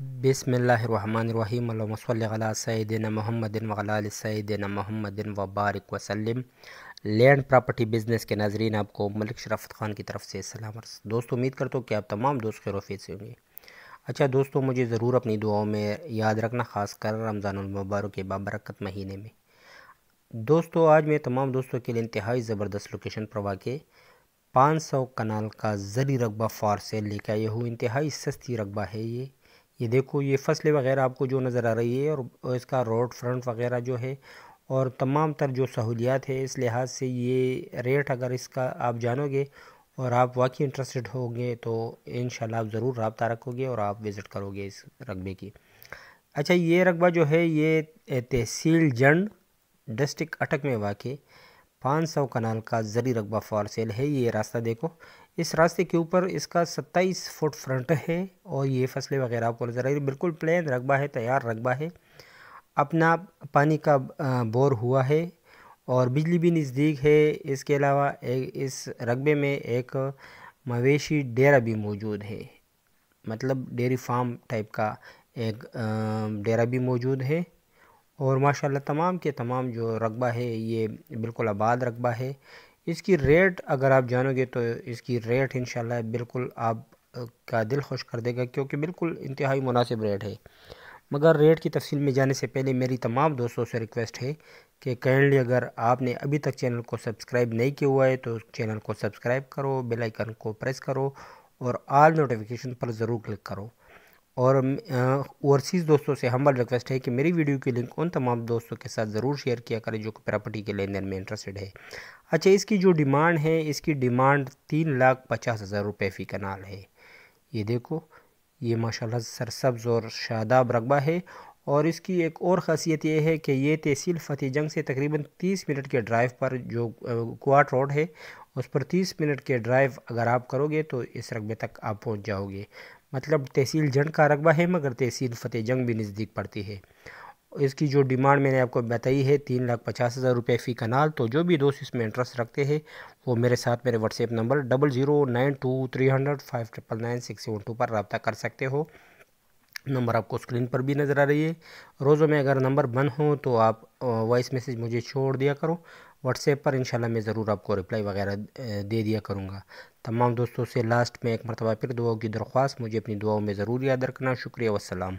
بسم اللہ الرحمن الرحیم اللہم صلی علی سیدنا محمد وعلی آل سیدنا محمد وبارک وسلم۔ لینڈ پراپرٹی بزنس کے ناظرین، آپ کو ملک شرافت خان کی طرف سے سلام عرض۔ دوستو، امید کرتا ہوں کہ آپ تمام دوست خیر و عافیت سے ہوں گے۔ اچھا دوستو، مجھے ضرور اپنی دعاؤں میں یاد رکھنا، خاص کر رمضان المبارک کے بابرکت مہینے میں۔ دوستو، آج میں تمام دوستوں کے لیے انتہائی زبردست لوکیشن پر واقع 500 کنال کا زرعی رقبہ فار سیل لے کے آئے ہوں۔ انتہائی سستی رقبہ ہے یہ دیکھو، یہ فصلیں وغیرہ آپ کو جو نظر آ رہی ہے، اور اس کا روڈ فرنٹ وغیرہ جو ہے، اور تمام تر جو سہولیات ہے، اس لحاظ سے یہ ریٹ اگر اس کا آپ جانو گے اور آپ واقعی انٹرسٹڈ ہوں گے تو انشاءاللہ آپ ضرور رابطہ رکھو گے اور آپ وزٹ کرو گے اس رقبے کی۔ اچھا، یہ رقبہ جو ہے یہ تحصیل جنڈ ڈسٹرکٹ اٹک میں واقع 500 کنال کا زرعی رقبہ فار سیل ہے۔ یہ راستہ دیکھو، اس راستے کے اوپر اس کا 27 فٹ فرنٹ ہے، اور یہ فصلیں وغیرہ آپ کو نظر آئی، بالکل پلین رقبہ ہے، تیار رقبہ ہے۔ اپنا پانی کا بور ہوا ہے اور بجلی بھی نزدیک ہے۔ اس کے علاوہ اس رقبے میں ایک مویشی ڈیرہ بھی موجود ہے، مطلب ڈیری فارم ٹائپ کا ایک ڈیرہ بھی موجود ہے، اور ماشاءاللہ تمام کے تمام جو رقبہ ہے یہ بالکل آباد رقبہ ہے۔ اس کی ریٹ اگر آپ جانو گے تو اس کی ریٹ انشاءاللہ بالکل آپ کا دل خوش کر دے گا، کیونکہ بالکل انتہائی مناسب ریٹ ہے۔ مگر ریٹ کی تفصیل میں جانے سے پہلے میری تمام دوستوں سے ریکویسٹ ہے کہ کائنڈلی اگر آپ نے ابھی تک چینل کو سبسکرائب نہیں کیا ہوا ہے تو چینل کو سبسکرائب کرو، بیل آئیکن کو پریس کرو اور آل نوٹیفیکیشن پر ضرور کلک کرو۔ اور اوورسیز دوستوں سے ہمبل ریکویسٹ ہے کہ میری ویڈیو کی لنک ان تمام دوستوں کے ساتھ ضرور شیئر کیا کریں جو کہ پراپرٹی کے لین دین میں انٹرسٹڈ ہے۔ اچھا، اس کی جو ڈیمانڈ ہے، اس کی ڈیمانڈ 3,50,000 روپے فی کنال ہے۔ یہ دیکھو، یہ ماشاءاللہ سرسبز اور شاداب رقبہ ہے، اور اس کی ایک اور خاصیت یہ ہے کہ یہ تحصیل فتح جنگ سے تقریباً 30 منٹ کے ڈرائیو پر، جو کوارٹ روڈ ہے اس پر 30 منٹ کے ڈرائیو اگر آپ کرو گے تو اس رقبے تک آپ پہنچ جاؤ گے۔ مطلب تحصیل جنڈ کا رقبہ ہے مگر تحصیل فتح جنگ بھی نزدیک پڑتی ہے۔ اس کی جو ڈیمانڈ میں نے آپ کو بتائی ہے 3,50,000 روپے فی کنال، تو جو بھی دوست اس میں انٹرسٹ رکھتے ہیں وہ میرے ساتھ میرے واٹس ایپ نمبر 00923005999672 پر رابطہ کر سکتے ہو۔ نمبر آپ کو اسکرین پر بھی نظر آ رہی ہے۔ روزوں میں اگر نمبر بند ہوں تو آپ وائس میسیج مجھے چھوڑ دیا کرو واٹس ایپ پر، انشاءاللہ میں ضرور آپ کو رپلائی وغیرہ دے دیا کروں گا۔ تمام دوستوں سے لاسٹ میں ایک مرتبہ پھر دعاؤں کی درخواست، مجھے اپنی دعاؤں میں ضرور یاد رکھنا۔ شکریہ، والسلام۔